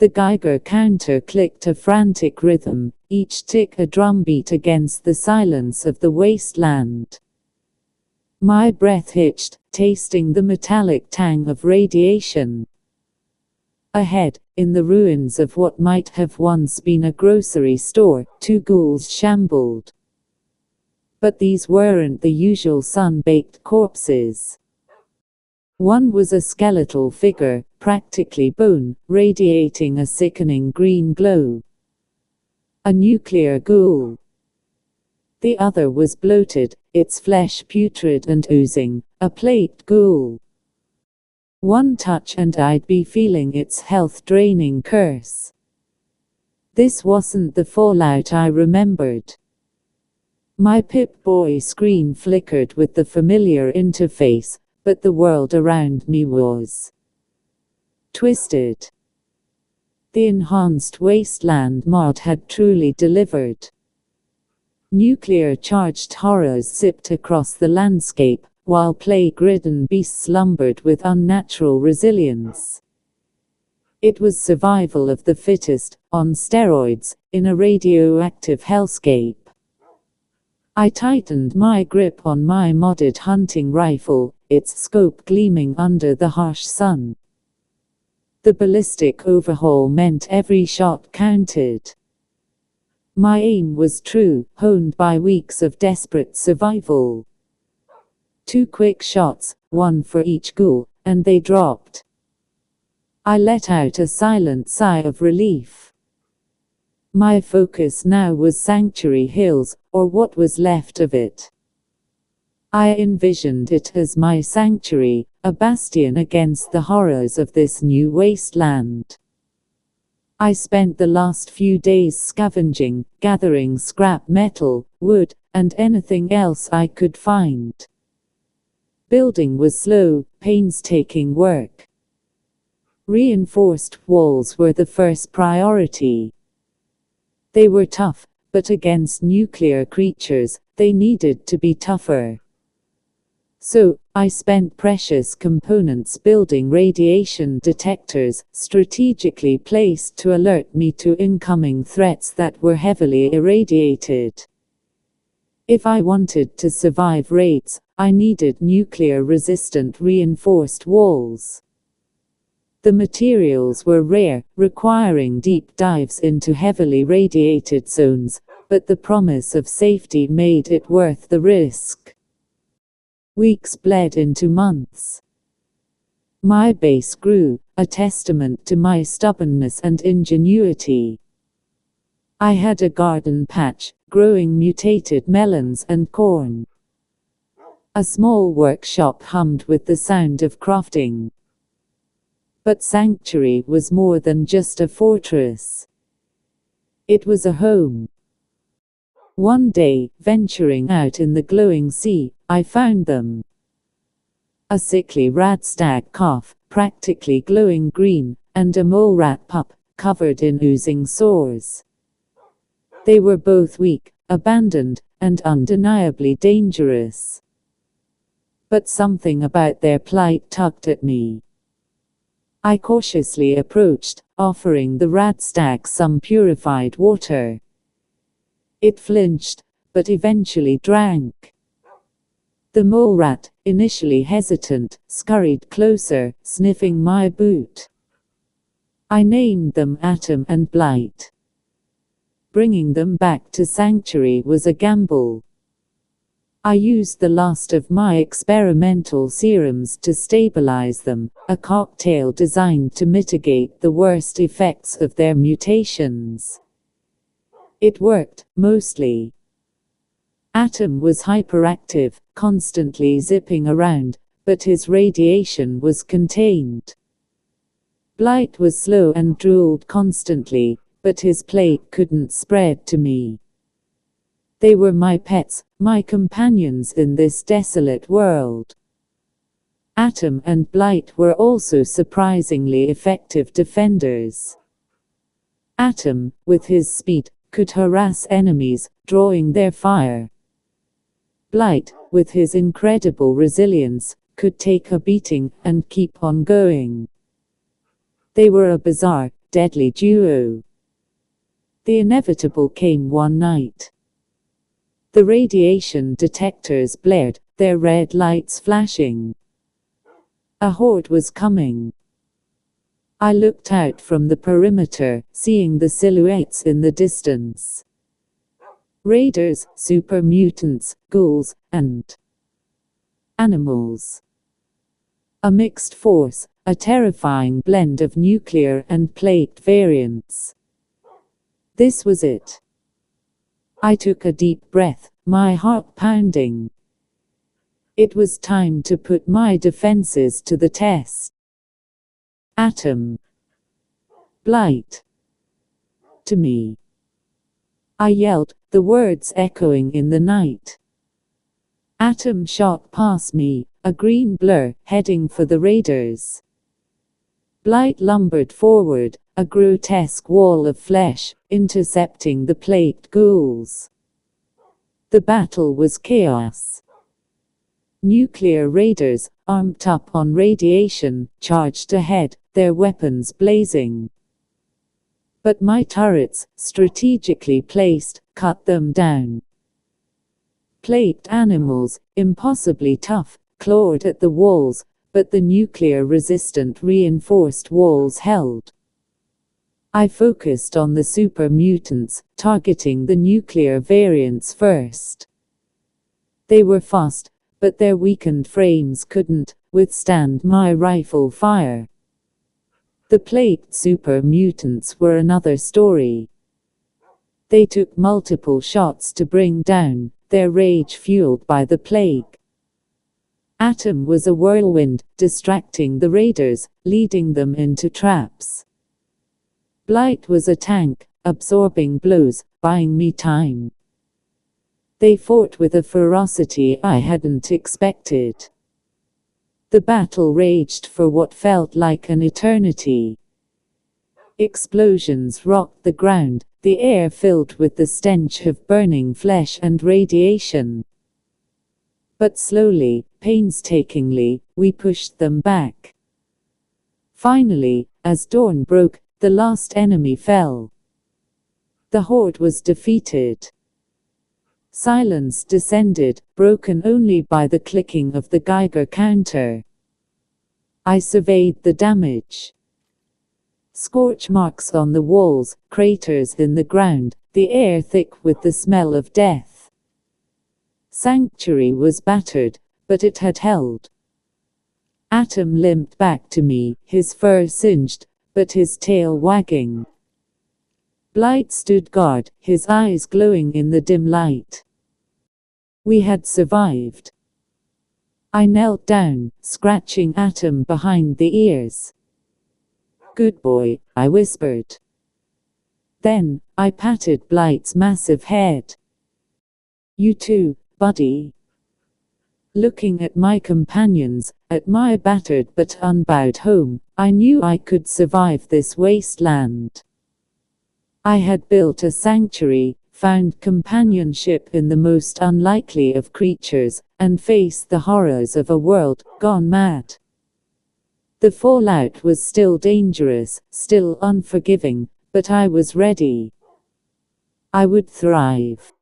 The Geiger counter clicked a frantic rhythm, each tick a drumbeat against the silence of the wasteland. My breath hitched, tasting the metallic tang of radiation. Ahead, in the ruins of what might have once been a grocery store, two ghouls shambled. But these weren't the usual sun-baked corpses. One was a skeletal figure, practically bone, radiating a sickening green glow. A nuclear ghoul. The other was bloated, its flesh putrid and oozing, a plague ghoul. One touch and I'd be feeling its health-draining curse. This wasn't the fallout I remembered. My Pip-Boy screen flickered with the familiar interface, but the world around me was twisted. The enhanced wasteland mod had truly delivered. Nuclear-charged horrors zipped across the landscape, while plague-ridden beasts slumbered with unnatural resilience. It was survival of the fittest, on steroids, in a radioactive hellscape. I tightened my grip on my modded hunting rifle, its scope gleaming under the harsh sun. The ballistic overhaul meant every shot counted. My aim was true, honed by weeks of desperate survival. 2 quick shots, one for each ghoul, and they dropped. I let out a silent sigh of relief. My focus now was Sanctuary Hills, or what was left of it. I envisioned it as my sanctuary, a bastion against the horrors of this new wasteland. I spent the last few days scavenging, gathering scrap metal, wood, and anything else I could find. Building was slow, painstaking work. Reinforced walls were the first priority. They were tough, but against nuclear creatures, they needed to be tougher. So, I spent precious components building radiation detectors, strategically placed to alert me to incoming threats that were heavily irradiated. If I wanted to survive raids, I needed nuclear-resistant reinforced walls. The materials were rare, requiring deep dives into heavily radiated zones, but the promise of safety made it worth the risk. Weeks bled into months. My base grew, a testament to my stubbornness and ingenuity. I had a garden patch, growing mutated melons and corn. A small workshop hummed with the sound of crafting. But Sanctuary was more than just a fortress. It was a home. One day, venturing out in the glowing sea, I found them. A sickly rat stag calf, practically glowing green, and a mole rat pup, covered in oozing sores. They were both weak, abandoned, and undeniably dangerous. But something about their plight tugged at me. I cautiously approached, offering the rat stag some purified water. It flinched, but eventually drank. The mole rat, initially hesitant, scurried closer, sniffing my boot. I named them Atom and Blight. Bringing them back to Sanctuary was a gamble. I used the last of my experimental serums to stabilize them, a cocktail designed to mitigate the worst effects of their mutations. It worked, mostly. Atom was hyperactive, constantly zipping around, but his radiation was contained. Blight was slow and drooled constantly, but his plague couldn't spread to me. They were my pets, my companions in this desolate world. Atom and Blight were also surprisingly effective defenders. Atom, with his speed, could harass enemies, drawing their fire. Blight, with his incredible resilience, could take a beating and keep on going. They were a bizarre, deadly duo. The inevitable came one night. The radiation detectors blared, their red lights flashing. A horde was coming. I looked out from the perimeter, seeing the silhouettes in the distance. Raiders, super mutants, ghouls, and animals. A mixed force, a terrifying blend of nuclear and plague variants. This was it. I took a deep breath, my heart pounding. It was time to put my defenses to the test. Atom. Blight. To me. I yelled, the words echoing in the night. Atom shot past me, a green blur, heading for the raiders. Blight lumbered forward, a grotesque wall of flesh, intercepting the plagued ghouls. The battle was chaos. Nuclear raiders, armed up on radiation, charged ahead, their weapons blazing. But my turrets, strategically placed, cut them down. Plagued animals, impossibly tough, clawed at the walls, but the nuclear-resistant reinforced walls held. I focused on the super mutants, targeting the nuclear variants first. They were fast, but their weakened frames couldn't withstand my rifle fire. The plagued super mutants were another story. They took multiple shots to bring down, their rage fueled by the plague. Atom was a whirlwind, distracting the raiders, leading them into traps. Blight was a tank, absorbing blows, buying me time. They fought with a ferocity I hadn't expected. The battle raged for what felt like an eternity. Explosions rocked the ground, the air filled with the stench of burning flesh and radiation. But slowly, painstakingly, we pushed them back. Finally, as dawn broke, the last enemy fell. The horde was defeated. Silence descended, broken only by the clicking of the Geiger counter. I surveyed the damage. Scorch marks on the walls, craters in the ground, the air thick with the smell of death. Sanctuary was battered, but it had held. Atom limped back to me, his fur singed, but his tail wagging. Blight stood guard, his eyes glowing in the dim light. We had survived. I knelt down, scratching Atom behind the ears. Good boy, I whispered. Then, I patted Blight's massive head. You too, buddy. Looking at my companions, at my battered but unbowed home, I knew I could survive this wasteland. I had built a sanctuary, found companionship in the most unlikely of creatures, and faced the horrors of a world gone mad. The fallout was still dangerous, still unforgiving, but I was ready. I would thrive.